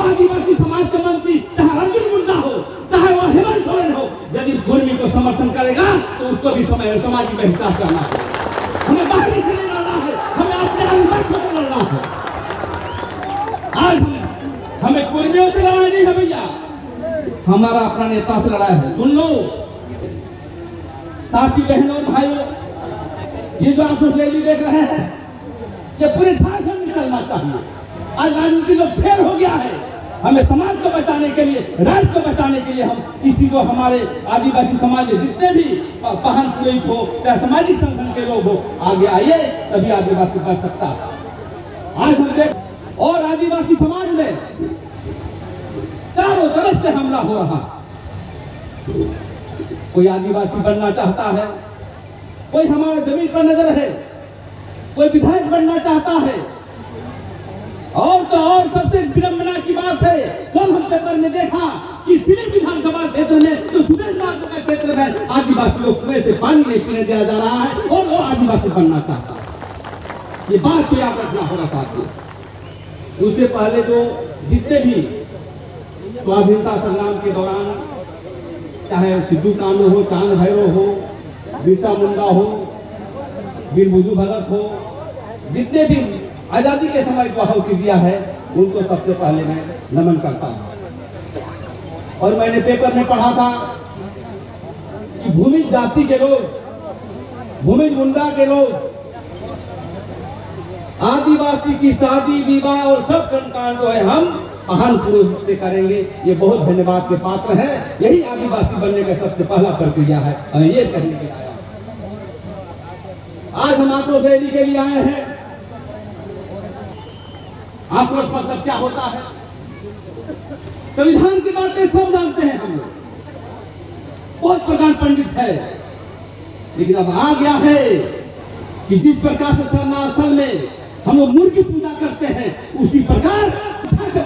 आदिवासी समाज का मंत्री चाहे अर्जुन मुंडा हो, चाहे वो हेमंत सोरेन हो, यदि कुर्मी को समर्थन करेगा तो उसको भी समाज में हिसाब करना है। हमें बाहरी से नहीं लड़ना है, हमें अपने आदिवासियों से लड़ना है। आज हमें कुर्मियों से लड़ाई नहीं है भैया, हमारा अपना नेता से लड़ाई है। सुन लो साथी बहनों और भाइयों, ये जो आप लोग रैली देख रहे हैं ये पूरे झारखंड में चलना चाहिए। आज राजनीति में फेल हो गया है। हमें समाज को बचाने के लिए, राज्य को बचाने के लिए हम इसी को हमारे आदिवासी समाज में जितने भी पहन पुरोहित हो चाहे सामाजिक संगठन के लोग हो, आगे आइए, तभी आदिवासी बच सकता है। आज हम देख और आदिवासी समाज में चारों तरफ से हमला हो रहा। कोई आदिवासी बनना चाहता है, कोई हमारे जमीन पर नजर है, कोई विधायक बनना चाहता है, और तो और सबसे विडंबना की बात है, कल हम पेपर में देखा कि सिविल विधानसभा क्षेत्र में तो सुरेश नाथ के क्षेत्र में आदिवासी लोग कुएं से पानी नहीं पीने दिया जा रहा है और वो आदिवासी बनना चाहता है। ये बात को याद रखना होगा साथियों। उससे पहले तो जितने भी स्वाधीनता संग्राम के दौरान चाहे सिद्धू कानू हो, चांद भैरव हो, बिरसा मुंडा हो, वीर बुद्धू भगत हो, जितने भी आजादी के समय को आहुति दिया है उनको सबसे पहले मैं नमन करता हूं। और मैंने पेपर में पढ़ा था कि भूमिज जाति के लोग, भूमिज मुंडा के लोग आदिवासी की शादी विवाह और सब कर्मकांड जो है हम महान पुरुष से करेंगे। ये बहुत धन्यवाद के पात्र है। यही आदिवासी बनने का सबसे पहला प्रक्रिया है और ये कहने के लिए आया। आज हम आप लोग रैली के लिए आए हैं। आक्रोश मतलब क्या होता है? संविधान की बातें सब जानते हैं हम लोग, बहुत प्रधान पंडित है, लेकिन अब आ गया है कि जिस प्रकार से सरनास्थल में हम लोग मुर्गी पूजा करते हैं उसी प्रकार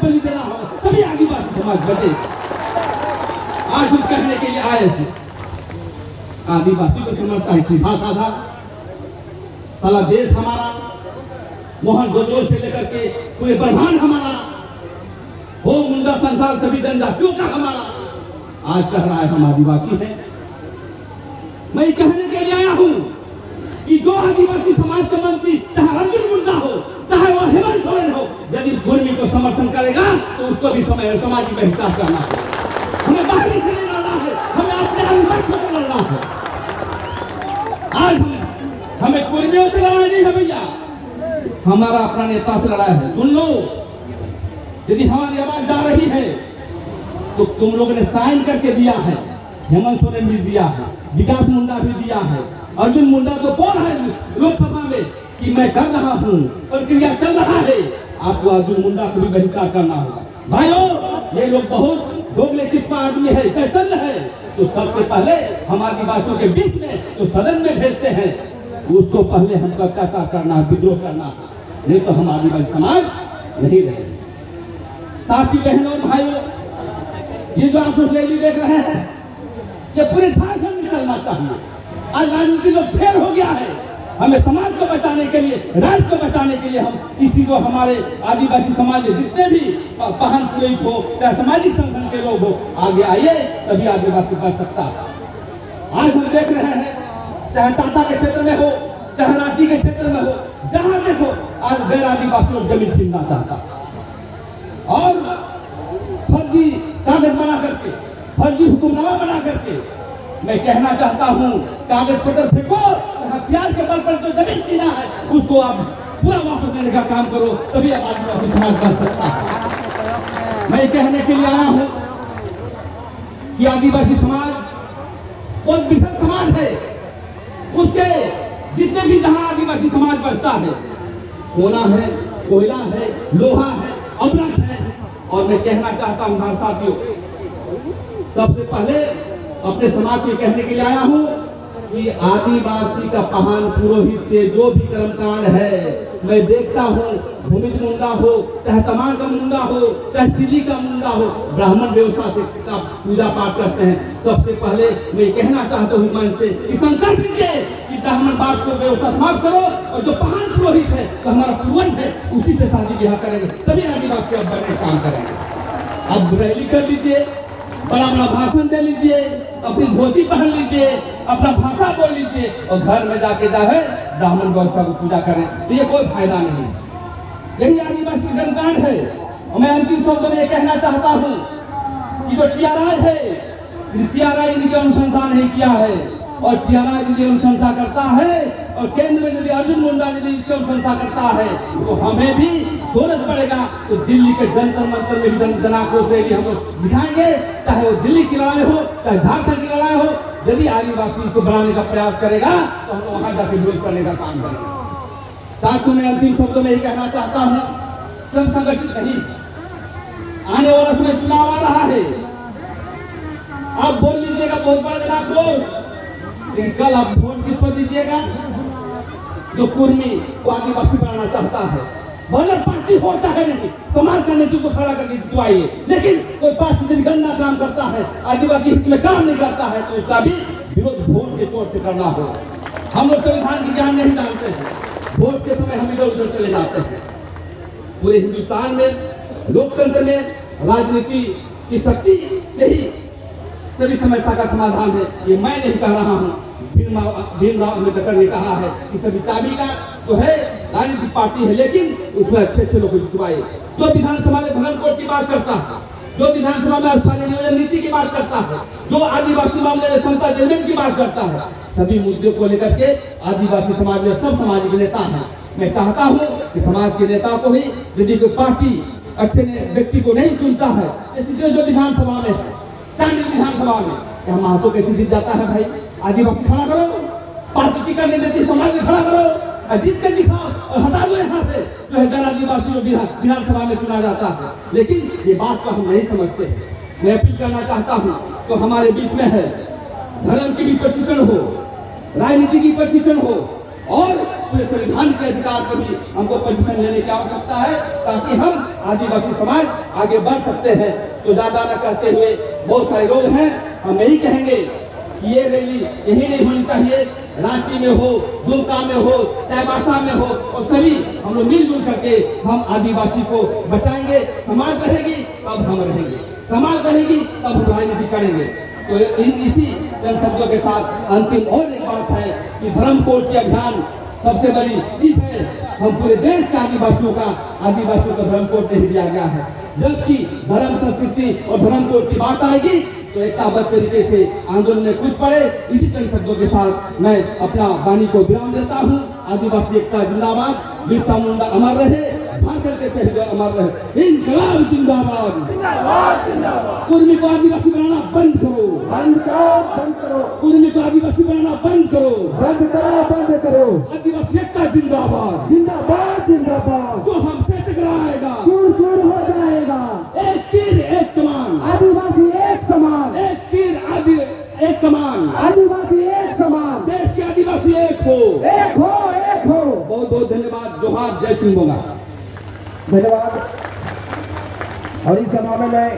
बलि देना होगा, तभी आदिवासी समाज बचे। आज हम कहने के लिए आए थे, आदिवासी को समझता है सीधा साधा, साला देश हमारा, मोहन जोजो से लेकर के पूरे ब्रह्मांड हमारा हो, मुंडा संसार सभी जनजातियों का हमारा। आज कह रहा है हम आदिवासी हैं। मैं कहने के लिए आया हूं कि जो आदिवासी समाज का मंत्री चाहे अर्जुन मुंडा हो, चाहे वो हेमंत सोरेन हो, यदि कुर्मी को समर्थन करेगा तो उसको भी समाज में हिसाब करना है। हमें बाहरी से नहीं लड़ना है, हमें अपने आदिवासियों से लड़ना है। आज हमें कुर्मियों से लड़ाई नहीं है भैया, हमारा अपना नेता से लड़ाई है। सुन लो, यदि हमारी आवाज जा रही है तो तुम लोगों ने साइन करके दिया है, हेमंत सोरेन भी दिया है, विकास मुंडा भी दिया है, अर्जुन मुंडा तो बोल है लोकसभा में कि मैं कर रहा हूं, प्रक्रिया चल रहा है। आपको अर्जुन मुंडा को भी बहिष्कार करना होगा। भाइयों, ये लोग बहुत दोगले किस्म आदमी है, चैतन्य है, तो सबसे पहले हम आदिवासियों के बीच में तो सदन में भेजते हैं, उसको पहले हमको अत्याचार करना है, विद्रोह करना है, नहीं तो हम आदिवासी समाज नहीं रहेंगे। साथी बहनों और भाइयों, ये जो आप लोग रैली देख रहे हैं ये पूरे झारखंड में चलना चाहिए। आज राजनीति में फेल हो गया है। हमें समाज को बचाने के लिए, राज्य को बचाने के लिए हम इसी को हमारे आदिवासी समाज में जितने भी पहन पुरोहित हो चाहे सामाजिक संगठन के लोग हो, आगे आइए, तभी आदिवासी बच सकता है। आज हम देख रहे हैं चाहे टाटा के क्षेत्र में हो, चाहे रांची के क्षेत्र में हो, जहां देखो आज गैर आदिवासी लोग जमीन छीनना चाहता और फर्जी कागज बना करके, फर्जी हुक्मनामा बना करके, मैं कहना चाहता हूं कागज पत्र फेंको और हथियार के बल पर जो जमीन छीना है उसको आप पूरा वापस लेने का काम करो, तभी आप आदिवासी समाज कर सकता है। मैं कहने के लिए आया हूं कि आदिवासी समाज बहुत विशेष समाज है। उसके जितने भी जहां आदिवासी समाज बसता है, सोना है, कोयला है, लोहा है, अमृत है। और मैं कहना चाहता हूं हमारे साथियों, सबसे पहले अपने समाज को कहने के लिए आया हूं कि आदिवासी का पहान पुरोहित से जो भी कर्मकांड है, मैं देखता हूं, भूमिज मुंडा हो, चाहे तमाम का मुंडा हो, चाहे सिली का मुंडा हो, ब्राह्मण व्यवस्था से पूजा पाठ करते हैं। सबसे पहले मैं कहना चाहता हूं मन से कि संकल्प लीजिए कि ब्राह्मण बात को व्यवस्था समाप्त करो और जो पहान पुरोहित है, तो हमारा पूर्वज है, उसी से शादी ब्याह करेंगे, तभी आदिवासी अब बढ़ने काम करेंगे। अब रैली कर लीजिए, बड़ा बड़ा भाषण दे लीजिए, अपनी धोती पहन लीजिए, अपना भाषा बोल लीजिए और घर में जाके जाए ब्राह्मण गौरव की पूजा करें, तो ये कोई फायदा नहीं है। यही आदिवासी जनकांड है। और मैं अंतिम शब्द में ये कहना चाहता हूँ कि जो टीआरआई है, टीआरआई इनके अनुसंधान नहीं किया है और टीआरआई यदि अनुशंसा करता है और केंद्र में यदि अर्जुन मुंडा यदि इसकी अनुशंसा करता है तो हमें भी सोचना पड़ेगा। तो दिल्ली के जंतर मंतर में भी जनाक्रोश रैली हम लोग दिखाएंगे, चाहे वो दिल्ली की लड़ाई हो चाहे झारखंड की लड़ाई हो। यदि आदिवासी इसको बढ़ाने का प्रयास करेगा तो हम लोग वहां जाकर विरोध करने का काम करेंगे। साथियों में अंतिम शब्दों में ही कहना चाहता हूँ कि हम संगठित नहीं, आने वाला समय चुनाव आ रहा है। आप बोल लीजिएगा बहुत बड़ा जनाक्रोश, लेकिन कल आप वोट किस पर दीजिएगा? जो कुर्मी को आदिवासी बनाना चाहता है, भले पार्टी हो चाहे नहीं, समाज का नेतृत्व खड़ा करके जितवाइए। लेकिन कोई पार्टी यदि गंदा काम करता है, आदिवासी हित में काम नहीं करता है, तो उसका भी विरोध वोट के तौर से करना हो। हम लोग संविधान की ज्ञान नहीं जानते हैं, वोट के समय हम इधर उधर चले जाते हैं। पूरे हिंदुस्तान में लोकतंत्र में राजनीति की शक्ति से ही सभी समस्या का समाधान है। ये मैं नहीं कह रहा हूँ, भीमराव अम्बेडकर ने कहा है कि सभी चाबी का तो है राजनीतिक पार्टी है, लेकिन उसमें अच्छे अच्छे लोग जितवाए। जो विधानसभा में धर्म कोड की बात करता है, जो विधानसभा में स्थानीय नियोजन नीति की बात करता है, जो आदिवासी मामले में समता जजमेंट की बात करता है, सभी मुद्दों को लेकर के आदिवासी समाज में सब सामाजिक नेता हैं। मैं चाहता हूँ कि समाज के नेता को ही यदि कोई पार्टी अच्छे व्यक्ति को नहीं चुनता है, जैसे जो विधानसभा में है, विधानसभा में यहाँ महतो कैसे जीत जाता है भाई? आदिवासी खड़ा करो, पार्टी टिकट नहीं देती समाज में खड़ा करो, जीत के दिखाओ और हटा दो यहाँ से जो है गैर आदिवासी विधानसभा में चुना जाता है। लेकिन ये बात को हम नहीं समझते। मैं अपील करना चाहता हूँ तो हमारे बीच में है धर्म की भी प्रशिक्षण हो, राजनीति की प्रशिक्षण हो और पूरे संविधान के अधिकार को भी हमको प्रशिक्षण लेने की आवश्यकता है, ताकि हम आदिवासी समाज आगे बढ़ सकते हैं। तो ज्यादा न कहते हुए, बहुत सारे लोग हैं, हम यही कहेंगे कि ये रैली यही नहीं होनी चाहिए, रांची में हो, दुमका में हो, चाईबासा में हो, और सभी हम लोग मिलजुल करके हम आदिवासी को बचाएंगे। समाज रहेगी तब हम रहेंगे, समाज रहेगी तब हम राजनीति करेंगे। तो इसी जन शब्दों के साथ अंतिम और एक बात है कि धर्म कोड के अभियान सबसे बड़ी चीज है। हम पूरे देश के आदिवासियों का धर्म कोड नहीं दिया गया है। जबकि धर्म संस्कृति और धर्म कोड की बात आएगी तो एकताबद्ध तरीके से आंदोलन में कूद पड़े। इसी चंद शब्दों के साथ मैं अपना वाणी को विराम देता हूँ। आदिवासी एकता जिंदाबाद, बिरसा मुंडा अमर रहे, झारखंड के शहीद अमर रहे, इनकलाब जिंदाबाद। कुर्मी को आदिवासी बनाना बंद करो, बंद करो। कुर्मी को आदिवासी बनाना बंद करो, बंद करो। आदिवासी एकता जिंदाबाद, जिंदाबाद। जो हमसे टकराएगा चूर हो जाएगा। एक तीर एक कमान, आदिवासी एक समान। एक तीर एक कमान, आदिवासी एक समान। देश के आदिवासी एक हो। बहुत बहुत धन्यवाद। जोहार, जय सिंह बोला। धन्यवाद। और इस समारोह में